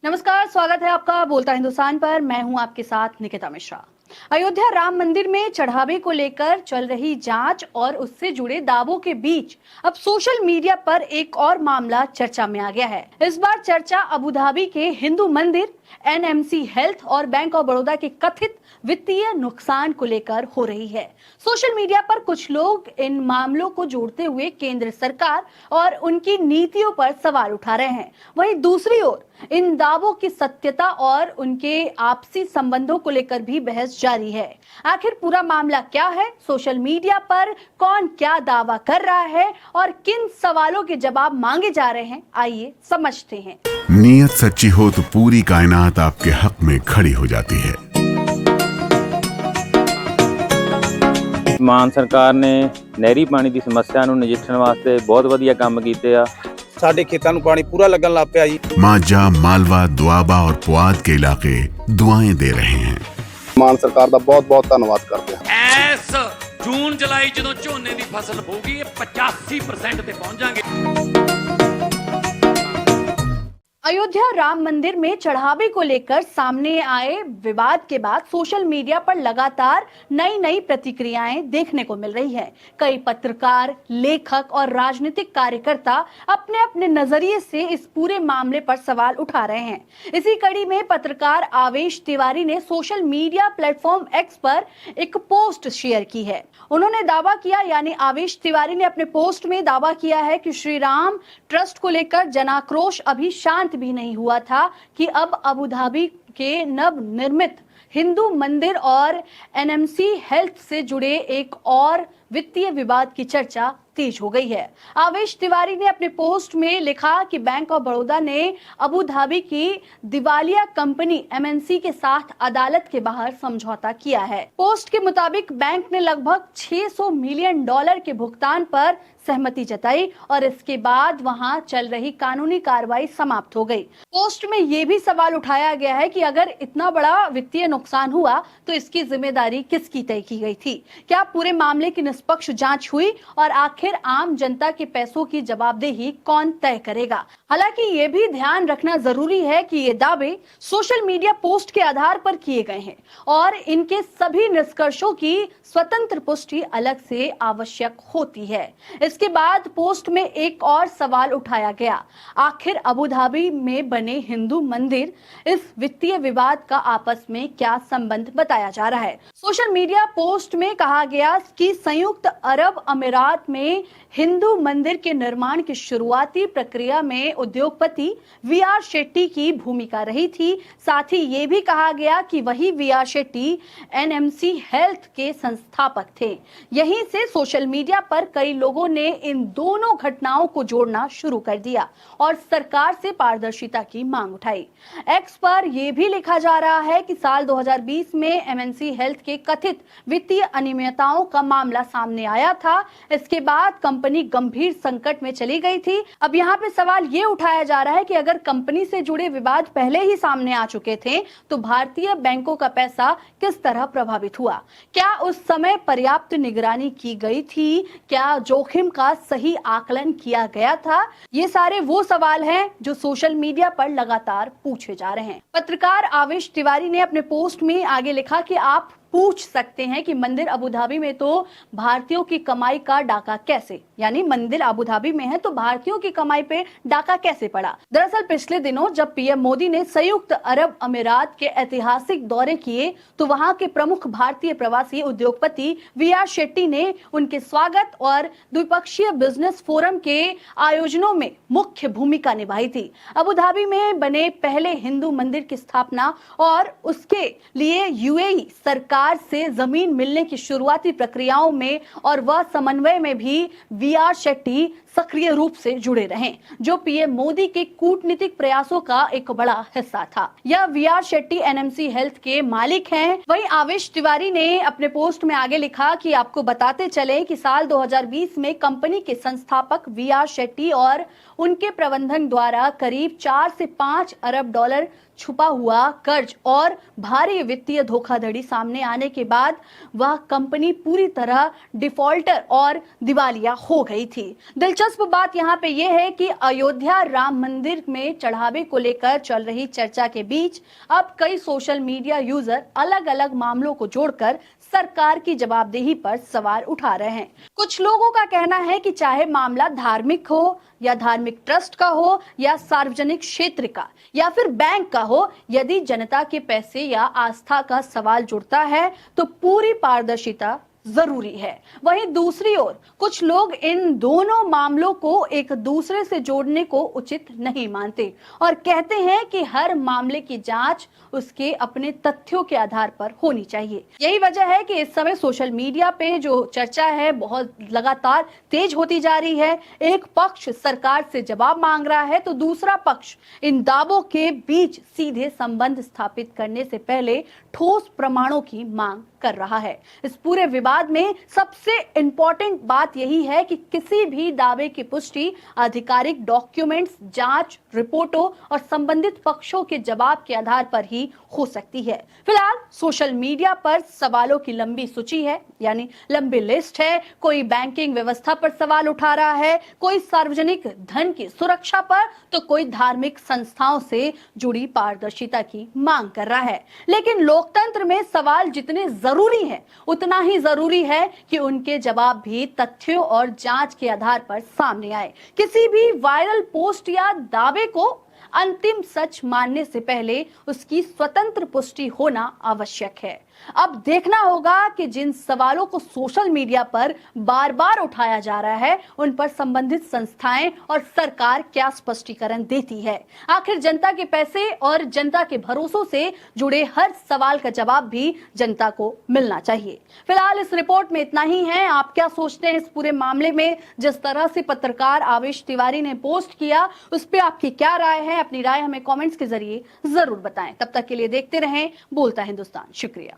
नमस्कार, स्वागत है आपका बोलता हिंदुस्तान पर। मैं हूं आपके साथ निकिता मिश्रा। अयोध्या राम मंदिर में चढ़ावे को लेकर चल रही जांच और उससे जुड़े दावों के बीच अब सोशल मीडिया पर एक और मामला चर्चा में आ गया है। इस बार चर्चा अबू धाबी के हिंदू मंदिर, एनएमसी हेल्थ और बैंक ऑफ बड़ौदा के कथित वित्तीय नुकसान को लेकर हो रही है। सोशल मीडिया पर कुछ लोग इन मामलों को जोड़ते हुए केंद्र सरकार और उनकी नीतियों पर सवाल उठा रहे हैं। वहीं दूसरी ओर इन दावों की सत्यता और उनके आपसी संबंधों को लेकर भी बहस जारी है। आखिर पूरा मामला क्या है, सोशल मीडिया पर कौन क्या दावा कर रहा है और किन सवालों के जवाब मांगे जा रहे हैं, आइए समझते हैं। नीयत सच्ची हो तो पूरी कायनात आपके हक में खड़ी हो जाती है। ਮਾਨ ਸਰਕਾਰ ਨੇ ਨਹਿਰੀ ਪਾਣੀ ਦੀ ਸਮੱਸਿਆ ਨੂੰ ਨਜਿੱਠਣ ਵਾਸਤੇ ਬਹੁਤ ਵਧੀਆ ਕੰਮ ਕੀਤੇ ਆ। ਸਾਡੇ ਖੇਤਾਂ ਨੂੰ ਪਾਣੀ ਪੂਰਾ ਲੱਗਣ ਲੱਗ ਪਿਆ ਜੀ। मांझा, मालवा, दुआबा और पुआध के इलाके दुआएं दे रहे हैं। ਮਾਨ ਸਰਕਾਰ ਦਾ ਬਹੁਤ-ਬਹੁਤ ਧੰਨਵਾਦ ਕਰਦੇ ਹਾਂ। ਇਸ ਜੂਨ ਜੁਲਾਈ ਜਦੋਂ ਝੋਨੇ ਦੀ ਫਸਲ ਹੋਊਗੀ ਇਹ 85% ਤੇ पहुंच जाएंगे। अयोध्या राम मंदिर में चढ़ावे को लेकर सामने आए विवाद के बाद सोशल मीडिया पर लगातार नई नई प्रतिक्रियाएं देखने को मिल रही है। कई पत्रकार, लेखक और राजनीतिक कार्यकर्ता अपने अपने नजरिए से इस पूरे मामले पर सवाल उठा रहे हैं। इसी कड़ी में पत्रकार आवेश तिवारी ने सोशल मीडिया प्लेटफॉर्म एक्स पर एक पोस्ट शेयर की है। उन्होंने दावा किया, यानी आवेश तिवारी ने अपने पोस्ट में दावा किया है कि श्री राम ट्रस्ट को लेकर जनाक्रोश अभी शांत भी नहीं हुआ था कि अब अबू धाबी के नव निर्मित हिंदू मंदिर और एनएमसी हेल्थ से जुड़े एक और वित्तीय विवाद की चर्चा तेज हो गई है। आवेश तिवारी ने अपने पोस्ट में लिखा कि बैंक ऑफ बड़ौदा ने अबू धाबी की दिवालिया कंपनी एमएनसी के साथ अदालत के बाहर समझौता किया है। पोस्ट के मुताबिक बैंक ने लगभग $600 मिलियन के भुगतान पर सहमति जताई और इसके बाद वहां चल रही कानूनी कार्रवाई समाप्त हो गई। पोस्ट में यह भी सवाल उठाया गया है कि अगर इतना बड़ा वित्तीय नुकसान हुआ तो इसकी जिम्मेदारी किसकी तय की गई थी? क्या पूरे मामले की निष्पक्ष जांच हुई और आखिर आम जनता के पैसों की जवाबदेही कौन तय करेगा? हालांकि ये भी ध्यान रखना जरूरी है कि ये दावे सोशल मीडिया पोस्ट के आधार पर किए गए हैं और इनके सभी निष्कर्षों की स्वतंत्र पुष्टि अलग से आवश्यक होती है। इसके बाद पोस्ट में एक और सवाल उठाया गया, आखिर अबू धाबी में बने हिंदू मंदिर, इस वित्तीय विवाद का आपस में क्या संबंध बताया जा रहा है। सोशल मीडिया पोस्ट में कहा गया कि संयुक्त अरब अमीरात में हिंदू मंदिर के निर्माण की शुरुआती प्रक्रिया में उद्योगपति वीआर शेट्टी की भूमिका रही थी। साथ ही ये भी कहा गया कि वही वीआर शेट्टी एनएमसी हेल्थ के संस्थापक थे। यहीं से सोशल मीडिया पर कई लोगों ने इन दोनों घटनाओं को जोड़ना शुरू कर दिया और सरकार से पारदर्शिता की मांग उठाई। एक्स पर यह भी लिखा जा रहा है कि साल 2020 में एमएनसी हेल्थ के कथित वित्तीय अनियमितताओं का मामला सामने आया था। इसके बाद कंपनी गंभीर संकट में चली गई थी। अब यहाँ पे सवाल ये उठाया जा रहा है कि अगर कंपनी से जुड़े विवाद पहले ही सामने आ चुके थे तो भारतीय बैंकों का पैसा किस तरह प्रभावित हुआ? क्या उस समय पर्याप्त निगरानी की गई थी? क्या जोखिम का सही आकलन किया गया था? ये सारे वो सवाल हैं जो सोशल मीडिया पर लगातार पूछे जा रहे हैं। पत्रकार आवेश तिवारी ने अपने पोस्ट में आगे लिखा कि आप पूछ सकते हैं कि मंदिर अबू धाबी में तो भारतीयों की कमाई का डाका कैसे, यानी मंदिर अबू धाबी में है तो भारतीयों की कमाई पे डाका कैसे पड़ा? दरअसल पिछले दिनों जब पीएम मोदी ने संयुक्त अरब अमीरात के ऐतिहासिक दौरे किए तो वहां के प्रमुख भारतीय प्रवासी उद्योगपति वीआर शेट्टी ने उनके स्वागत और द्विपक्षीय बिजनेस फोरम के आयोजनों में मुख्य भूमिका निभाई थी। अबू धाबी में बने पहले हिंदू मंदिर की स्थापना और उसके लिए यूएई सरकार से जमीन मिलने की शुरुआती प्रक्रियाओं में और वह समन्वय में भी वीआर शेट्टी सक्रिय रूप से जुड़े रहे, जो पीएम मोदी के कूटनीतिक प्रयासों का एक बड़ा हिस्सा था। यह वीआर शेट्टी एनएमसी हेल्थ के मालिक हैं। वहीं आवेश तिवारी ने अपने पोस्ट में आगे लिखा कि आपको बताते चले कि साल 2020 में कंपनी के संस्थापक वीआर शेट्टी और उनके प्रबंधन द्वारा करीब 4 से 5 अरब डॉलर छुपा हुआ कर्ज और भारी वित्तीय धोखाधड़ी सामने आने के बाद वह कंपनी पूरी तरह डिफॉल्टर और दिवालिया हो गई थी। दिलचस्प बात यहाँ पे यह है कि अयोध्या राम मंदिर में चढ़ावे को लेकर चल रही चर्चा के बीच अब कई सोशल मीडिया यूजर अलग अलग मामलों को जोड़कर सरकार की जवाबदेही पर सवाल उठा रहे हैं। कुछ लोगों का कहना है कि चाहे मामला धार्मिक हो या धार्मिक ट्रस्ट का हो या सार्वजनिक क्षेत्र का या फिर बैंक का हो, यदि जनता के पैसे या आस्था का सवाल जुड़ता है तो पूरी पारदर्शिता जरूरी है। वहीं दूसरी ओर कुछ लोग इन दोनों मामलों को एक दूसरे से जोड़ने को उचित नहीं मानते और कहते हैं कि हर मामले की जांच उसके अपने तथ्यों के आधार पर होनी चाहिए। यही वजह है कि इस समय सोशल मीडिया पे जो चर्चा है बहुत लगातार तेज होती जा रही है। एक पक्ष सरकार से जवाब मांग रहा है तो दूसरा पक्ष इन दावों के बीच सीधे संबंध स्थापित करने से पहले ठोस प्रमाणों की मांग कर रहा है। इस पूरे विवाद में सबसे इंपॉर्टेंट बात यही है कि किसी भी दावे की पुष्टि आधिकारिक डॉक्यूमेंट्स, जांच रिपोर्टों और संबंधित पक्षों के जवाब के आधार पर ही हो सकती है। फिलहाल सोशल मीडिया पर सवालों की लंबी सूची है, यानी लंबी लिस्ट है। कोई बैंकिंग व्यवस्था पर सवाल उठा रहा है, कोई सार्वजनिक धन की सुरक्षा पर, तो कोई धार्मिक संस्थाओं से जुड़ी पारदर्शिता की मांग कर रहा है। लेकिन लोकतंत्र में सवाल जितने जरूरी है उतना ही जरूरी है कि उनके जवाब भी तथ्यों और जांच के आधार पर सामने आए। किसी भी वायरल पोस्ट या दावे को अंतिम सच मानने से पहले उसकी स्वतंत्र पुष्टि होना आवश्यक है। अब देखना होगा कि जिन सवालों को सोशल मीडिया पर बार बार उठाया जा रहा है उन पर संबंधित संस्थाएं और सरकार क्या स्पष्टीकरण देती है। आखिर जनता के पैसे और जनता के भरोसों से जुड़े हर सवाल का जवाब भी जनता को मिलना चाहिए। फिलहाल इस रिपोर्ट में इतना ही है। आप क्या सोचते हैं इस पूरे मामले में? जिस तरह से पत्रकार आवेश तिवारी ने पोस्ट किया उस पर आपकी क्या राय है? अपनी राय हमें कमेंट्स के जरिए जरूर बताएं। तब तक के लिए देखते रहें बोलता हिंदुस्तान। शुक्रिया।